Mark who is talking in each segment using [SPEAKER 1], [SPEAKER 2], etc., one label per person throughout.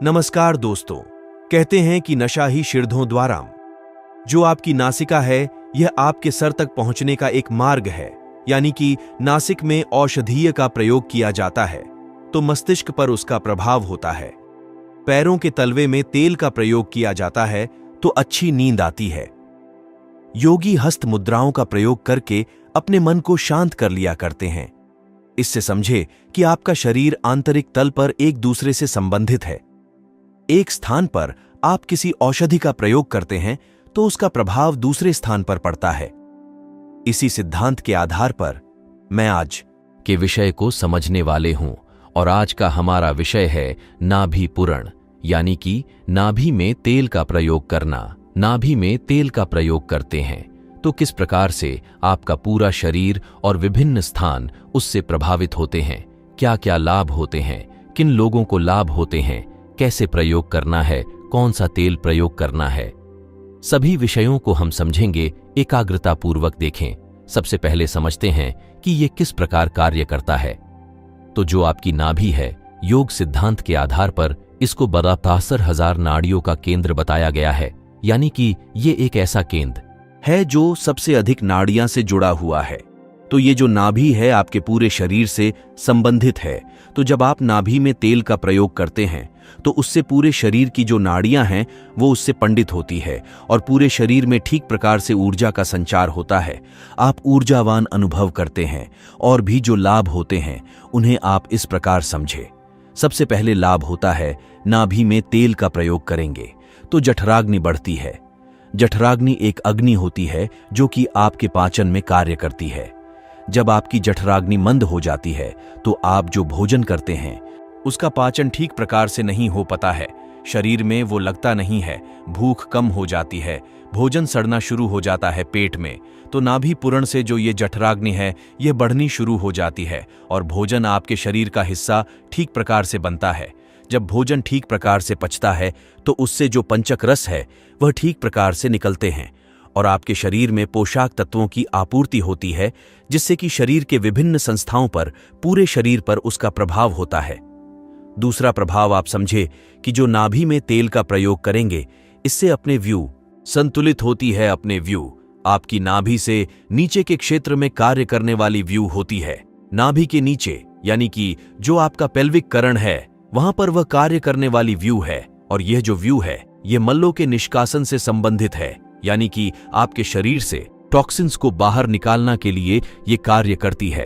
[SPEAKER 1] नमस्कार दोस्तों। कहते हैं कि नशा ही शिरधों द्वाराम। जो आपकी नासिका है यह आपके सर तक पहुंचने का एक मार्ग है, यानी कि नासिक में औषधीय का प्रयोग किया जाता है तो मस्तिष्क पर उसका प्रभाव होता है। पैरों के तलवे में तेल का प्रयोग किया जाता है तो अच्छी नींद आती है। योगी हस्त मुद्राओं का प्रयोग करके अपने मन को शांत कर लिया करते हैं। इससे समझे कि आपका शरीर आंतरिक तल पर एक दूसरे से संबंधित है। एक स्थान पर आप किसी औषधि का प्रयोग करते हैं तो उसका प्रभाव दूसरे स्थान पर पड़ता है। इसी सिद्धांत के आधार पर मैं आज
[SPEAKER 2] के विषय को समझने वाले हूं और आज का हमारा विषय है नाभि पुरण, यानी कि नाभि में तेल का प्रयोग करना। नाभि में तेल का प्रयोग करते हैं तो किस प्रकार से आपका पूरा शरीर और विभिन्न स्थान उससे प्रभावित होते हैं, क्या क्या लाभ होते हैं, किन लोगों को लाभ होते हैं, कैसे प्रयोग करना है, कौन सा तेल प्रयोग करना है, सभी विषयों को हम समझेंगे। एकाग्रता पूर्वक देखें। सबसे पहले समझते हैं कि ये किस प्रकार कार्य करता है। तो जो आपकी नाभि है, योग सिद्धांत के आधार पर इसको 72,000 नाड़ियों का केंद्र बताया गया है, यानी कि ये एक ऐसा केंद्र
[SPEAKER 1] है जो सबसे अधिक नाड़ियां से जुड़ा हुआ है। तो ये जो नाभि है आपके पूरे शरीर से संबंधित है। तो जब आप नाभि में तेल का प्रयोग करते हैं तो उससे पूरे शरीर की जो नाड़ियां हैं वो उससे पंडित होती है और पूरे शरीर में ठीक प्रकार से ऊर्जा का संचार होता है। आप ऊर्जावान अनुभव करते हैं और भी जो लाभ होते हैं उन्हें आप इस प्रकार समझे। सबसे पहले लाभ होता है, नाभि में तेल का प्रयोग करेंगे तो जठराग्नि बढ़ती है। जठराग्नि एक अग्नि होती है जो कि आपके पाचन में कार्य करती है। जब आपकी जठराग्नि मंद हो जाती है तो आप जो भोजन करते हैं उसका पाचन ठीक प्रकार से नहीं हो पाता है। शरीर में वो लगता नहीं है, भूख कम हो जाती है, भोजन सड़ना शुरू हो जाता है पेट में। तो नाभि पुरण से जो ये जठराग्नि है ये बढ़नी शुरू हो जाती है और भोजन आपके शरीर का हिस्सा ठीक प्रकार से बनता है। जब भोजन ठीक प्रकार से पचता है तो उससे जो पंचक रस है वह ठीक प्रकार से निकलते हैं और आपके शरीर में पोषक तत्वों की आपूर्ति होती है, जिससे कि शरीर के विभिन्न संस्थाओं पर, पूरे शरीर पर उसका प्रभाव होता है। दूसरा प्रभाव आप समझे कि जो नाभि में तेल का प्रयोग करेंगे इससे अपने व्यू संतुलित होती है। अपने व्यू आपकी नाभि से नीचे के क्षेत्र में कार्य करने वाली व्यू होती है। नाभि के नीचे यानी कि जो आपका पेल्विक करण है वहां पर वह कार्य करने वाली व्यू है और यह जो व्यू है यह मल्लों के निष्कासन से संबंधित है, यानी कि आपके शरीर से टॉक्सिन्स को बाहर निकालना के लिए यह कार्य करती है।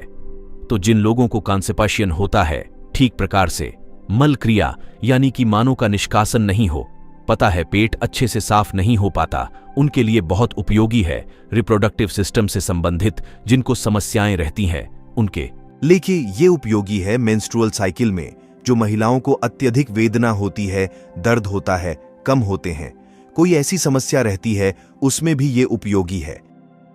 [SPEAKER 1] तो जिन लोगों को कॉन्स्टिपेशन होता है, ठीक प्रकार से मल क्रिया यानी कि मानों का निष्कासन नहीं हो पता है, पेट अच्छे से साफ नहीं हो पाता, उनके लिए बहुत उपयोगी है। रिप्रोडक्टिव सिस्टम से संबंधित जिनको समस्याएं रहती हैं उनके
[SPEAKER 3] लेकिन ये उपयोगी है मेंस्ट्रुअल साइकिल में। जो महिलाओं को अत्यधिक वेदना होती है, दर्द होता है, कम होते हैं, कोई ऐसी समस्या रहती है, उसमें भी ये उपयोगी है।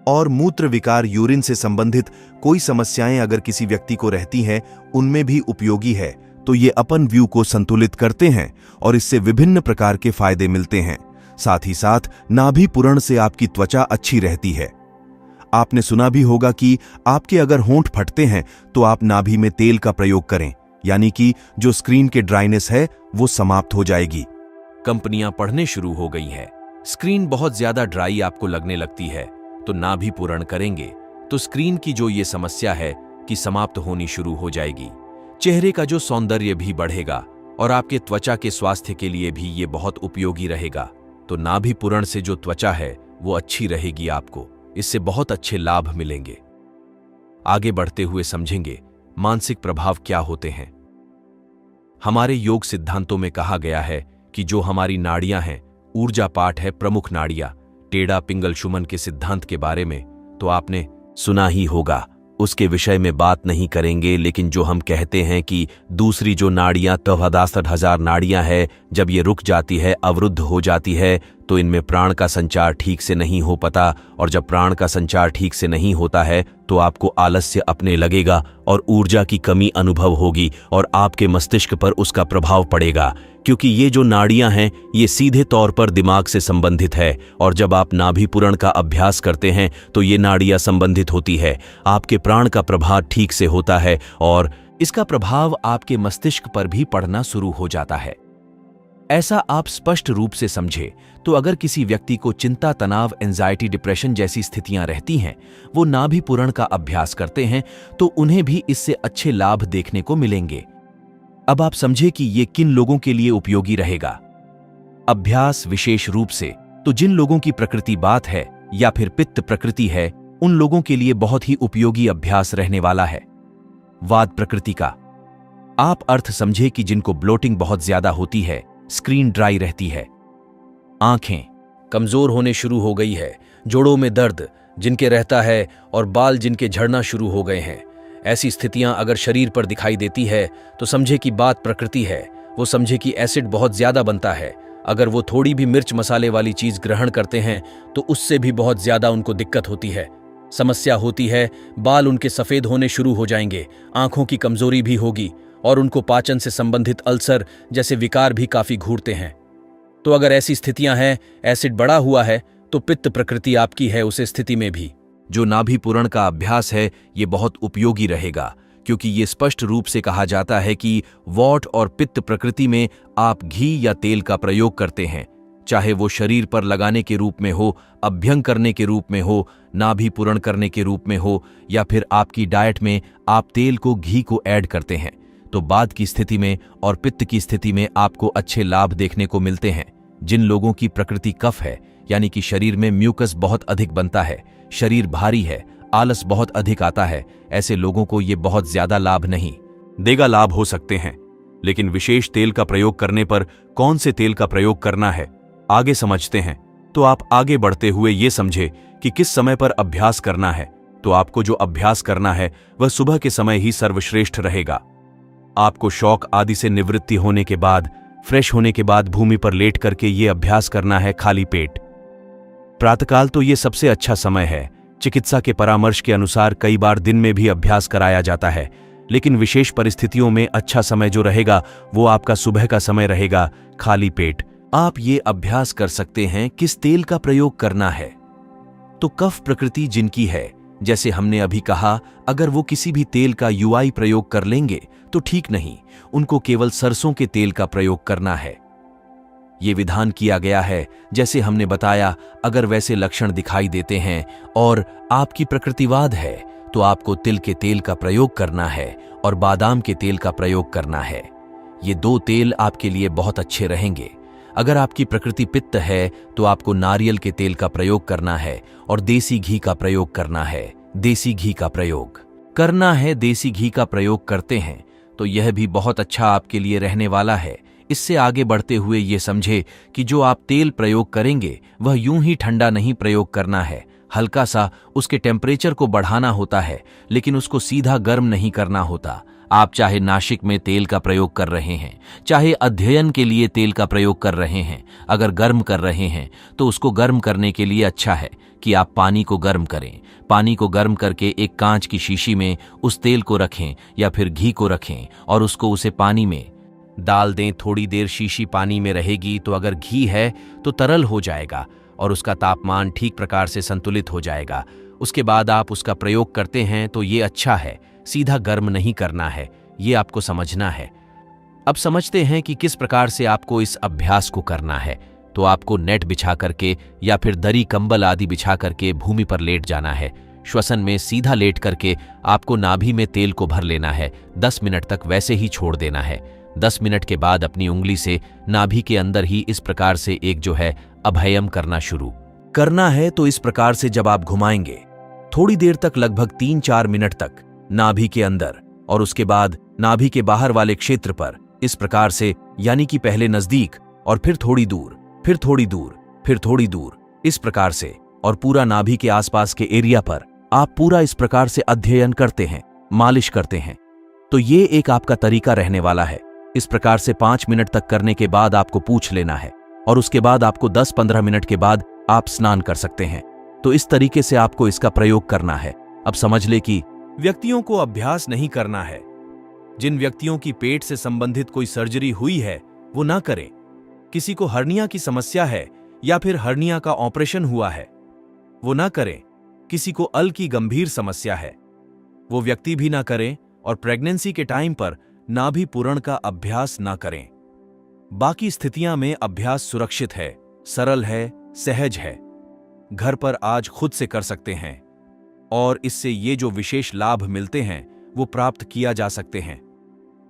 [SPEAKER 3] और मूत्र विकार, यूरिन से संबंधित कोई समस्याएं अगर किसी व्यक्ति को रहती हैं उनमें भी उपयोगी है। तो ये अपन व्यू को संतुलित करते हैं और इससे विभिन्न प्रकार के फायदे मिलते हैं। साथ ही साथ नाभि पुरण से आपकी त्वचा अच्छी रहती है। आपने सुना भी होगा कि आपके अगर होंठ फटते हैं तो आप नाभि में तेल का प्रयोग करें, यानी कि जो स्क्रीन के ड्राइनेस है वो समाप्त हो जाएगी।
[SPEAKER 1] कंपनियां पढ़ने शुरू हो गई हैं, स्क्रीन बहुत ज्यादा ड्राई आपको लगने लगती है तो नाभि पुरण करेंगे तो स्क्रीन की जो ये समस्या है कि समाप्त होनी शुरू हो जाएगी। चेहरे का जो सौंदर्य भी बढ़ेगा और आपके त्वचा के स्वास्थ्य के लिए भी ये बहुत उपयोगी रहेगा। तो नाभि पुरण से जो त्वचा है वो अच्छी रहेगी, आपको इससे बहुत अच्छे लाभ मिलेंगे। आगे बढ़ते हुए समझेंगे मानसिक प्रभाव क्या होते हैं। हमारे योग सिद्धांतों में कहा गया है कि जो हमारी नाड़ियां हैं, ऊर्जा पाठ है, प्रमुख नाड़ियां, टेढ़ा पिंगल शुमन के सिद्धांत के बारे में तो आपने सुना ही होगा, उसके विषय में बात नहीं करेंगे। लेकिन जो हम कहते हैं कि दूसरी जो नाड़ियां 72,000 नाड़ियां है, जब ये रुक जाती है, अवरुद्ध हो जाती है तो इनमें प्राण का संचार ठीक से नहीं हो पाता और जब प्राण का संचार ठीक से नहीं होता है तो आपको आलस्य अपने लगेगा और ऊर्जा की कमी अनुभव होगी और आपके मस्तिष्क पर उसका प्रभाव पड़ेगा, क्योंकि ये जो नाड़ियां हैं ये सीधे तौर पर दिमाग से संबंधित है और जब आप नाभि पुरण का अभ्यास करते हैं तो ये नाड़ियां संबंधित होती है, आपके प्राण का प्रभाव ठीक से होता है और इसका प्रभाव आपके मस्तिष्क पर भी पड़ना शुरू हो जाता है। ऐसा आप स्पष्ट रूप से समझे तो अगर किसी व्यक्ति को चिंता, तनाव, एंजाइटी, डिप्रेशन जैसी स्थितियां रहती हैं, वो नाभि पूरण का अभ्यास करते हैं तो उन्हें भी इससे अच्छे लाभ देखने को मिलेंगे। अब आप समझे कि ये किन लोगों के लिए उपयोगी रहेगा। अभ्यास विशेष रूप से तो जिन लोगों की प्रकृति वात है या फिर पित्त प्रकृति है, उन लोगों के लिए बहुत ही उपयोगी अभ्यास रहने वाला है। वात प्रकृति का आप अर्थ समझे कि जिनको ब्लोटिंग बहुत ज्यादा होती है, स्क्रीन ड्राई रहती है, आंखें कमजोर होने शुरू हो गई है, जोड़ों में दर्द जिनके रहता है और बाल जिनके झड़ना शुरू हो गए हैं, ऐसी स्थितियां अगर शरीर पर दिखाई देती है तो समझे कि बात प्रकृति है। वो समझे कि एसिड बहुत ज्यादा बनता है। अगर वो थोड़ी भी मिर्च मसाले वाली चीज ग्रहण करते हैं तो उससे भी बहुत ज्यादा उनको दिक्कत होती है, समस्या होती है। बाल उनके सफेद होने शुरू हो जाएंगे, आंखों की कमजोरी भी होगी और उनको पाचन से संबंधित अल्सर जैसे विकार भी काफी घूरते हैं। तो अगर ऐसी स्थितियां हैं, एसिड बढ़ा हुआ है, तो पित्त प्रकृति आपकी है। उस स्थिति में भी जो नाभि पूरण का अभ्यास है ये बहुत उपयोगी रहेगा, क्योंकि ये स्पष्ट रूप से कहा जाता है कि वात और पित्त प्रकृति में आप घी या तेल का प्रयोग करते हैं, चाहे वो शरीर पर लगाने के रूप में हो, अभ्यंग करने के रूप में हो, नाभि पूरण करने के रूप में हो, या फिर आपकी डाइट में आप तेल को, घी को ऐड करते हैं। तो वात की स्थिति में और पित्त की स्थिति में आपको अच्छे लाभ देखने को मिलते हैं। जिन लोगों की प्रकृति कफ है, यानी कि शरीर में म्यूकस बहुत अधिक बनता है, शरीर भारी है, आलस बहुत अधिक आता है, ऐसे लोगों को ये बहुत ज्यादा लाभ नहीं देगा। लाभ हो सकते हैं, लेकिन विशेष तेल का प्रयोग करने पर कौन से तेल का प्रयोग करना है आगे समझते हैं। तो आप आगे बढ़ते हुए ये समझे कि किस समय पर अभ्यास करना है। तो आपको जो अभ्यास करना है वह सुबह के समय ही सर्वश्रेष्ठ रहेगा। आपको शौक आदि से निवृत्ति होने के बाद, फ्रेश होने के बाद भूमि पर लेट करके ये अभ्यास करना है खाली पेट। प्रातःकाल तो ये सबसे अच्छा समय है। चिकित्सा के परामर्श के अनुसार कई बार दिन में भी अभ्यास कराया जाता है, लेकिन विशेष परिस्थितियों में अच्छा समय जो रहेगा वो आपका सुबह का समय रहेगा, खाली पेट। आप ये अभ्यास कर सकते हैं। किस तेल का प्रयोग करना है? तो कफ प्रकृति जिनकी है, जैसे हमने अभी कहा, अगर वो किसी भी तेल का यूआई प्रयोग कर लेंगे तो ठीक नहीं, उनको केवल सरसों के तेल का प्रयोग करना है। ये विधान किया गया है, जैसे हमने बताया। अगर वैसे लक्षण दिखाई देते हैं और आपकी प्रकृतिवाद है तो आपको तिल के तेल का प्रयोग करना है और बादाम के तेल का प्रयोग करना है। ये दो तेल आपके लिए बहुत अच्छे रहेंगे। अगर आपकी प्रकृति पित्त है तो आपको नारियल के तेल का प्रयोग करना है और देसी घी का प्रयोग करना है। देसी घी का प्रयोग करना है, देसी घी का प्रयोग करते हैं तो यह भी बहुत अच्छा आपके लिए रहने वाला है। इससे आगे बढ़ते हुए ये समझे कि जो आप तेल प्रयोग करेंगे वह यूं ही ठंडा नहीं प्रयोग करना है, हल्का सा उसके टेम्परेचर को बढ़ाना होता है, लेकिन उसको सीधा गर्म नहीं करना होता। आप चाहे नासिक में तेल का प्रयोग कर रहे हैं, चाहे अध्ययन के लिए तेल का प्रयोग कर रहे हैं, अगर गर्म कर रहे हैं तो उसको गर्म करने के लिए अच्छा है कि आप पानी को गर्म करें। पानी को गर्म करके एक कांच की शीशी में उस तेल को रखें या फिर घी को रखें और उसको उसे पानी में डाल दें। थोड़ी देर शीशी पानी में रहेगी तो अगर घी है तो तरल हो जाएगा और उसका तापमान ठीक प्रकार से संतुलित हो जाएगा। उसके बाद आप उसका प्रयोग करते हैं तो ये अच्छा है, सीधा गर्म नहीं करना है, ये आपको समझना है। अब समझते हैं कि किस प्रकार से आपको इस अभ्यास को करना है। तो आपको नेट बिछा करके या फिर दरी, कंबल आदि बिछा करके भूमि पर लेट जाना है। श्वसन में सीधा लेट करके आपको नाभि में तेल को भर लेना है। 10 मिनट तक वैसे ही छोड़ देना है। 10 मिनट के बाद अपनी उंगली से नाभि के अंदर ही इस प्रकार से एक जो है अभयम करना शुरू करना है। तो इस प्रकार से जब आप घुमाएंगे थोड़ी देर तक, लगभग 3-4 मिनट तक नाभि के अंदर और उसके बाद नाभि के बाहर वाले क्षेत्र पर इस प्रकार से, यानी कि पहले नजदीक और फिर थोड़ी दूर, फिर थोड़ी दूर, फिर थोड़ी दूर, इस प्रकार से, और पूरा नाभि के आसपास के एरिया पर आप पूरा इस प्रकार से अध्ययन करते हैं, मालिश करते हैं। तो ये एक आपका तरीका रहने वाला है। इस प्रकार से 5 मिनट तक करने के बाद आपको पूछ लेना है और उसके बाद आपको 10-15 मिनट के बाद आप स्नान कर सकते हैं। तो इस तरीके से आपको इसका प्रयोग करना है। अब समझ ले कि व्यक्तियों को अभ्यास नहीं करना है। जिन व्यक्तियों की पेट से संबंधित कोई सर्जरी हुई है वो ना करें। किसी को हर्निया की समस्या है या फिर हर्निया का ऑपरेशन हुआ है वो ना करें। किसी को अल की गंभीर समस्या है वो व्यक्ति भी ना करें। और प्रेगनेंसी के टाइम पर नाभि पूरण का अभ्यास ना करें। बाकी स्थितियां में अभ्यास सुरक्षित है, सरल है, सहज है। घर पर आज खुद से कर सकते हैं और इससे ये जो विशेष लाभ मिलते हैं वो प्राप्त किया जा सकते हैं।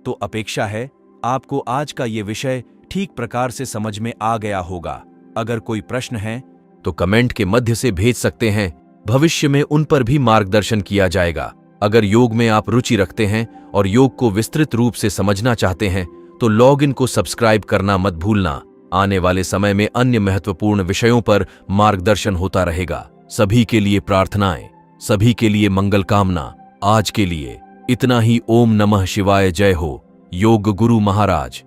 [SPEAKER 1] तो अपेक्षा है आपको आज का ये विषय ठीक प्रकार से समझ में आ गया होगा। अगर कोई प्रश्न है
[SPEAKER 2] तो कमेंट के मध्य से भेज सकते हैं, भविष्य में उन पर भी मार्गदर्शन किया जाएगा। अगर योग में आप रुचि रखते हैं और योग को विस्तृत रूप से समझना चाहते हैं तो लॉग इन को सब्सक्राइब करना मत भूलना। आने वाले समय में अन्य महत्वपूर्ण विषयों पर मार्गदर्शन होता रहेगा। सभी के लिए प्रार्थनाएं, सभी के लिए मंगल कामना। आज के लिए इतना ही। ओम नमः शिवाय। जय हो योग गुरु महाराज।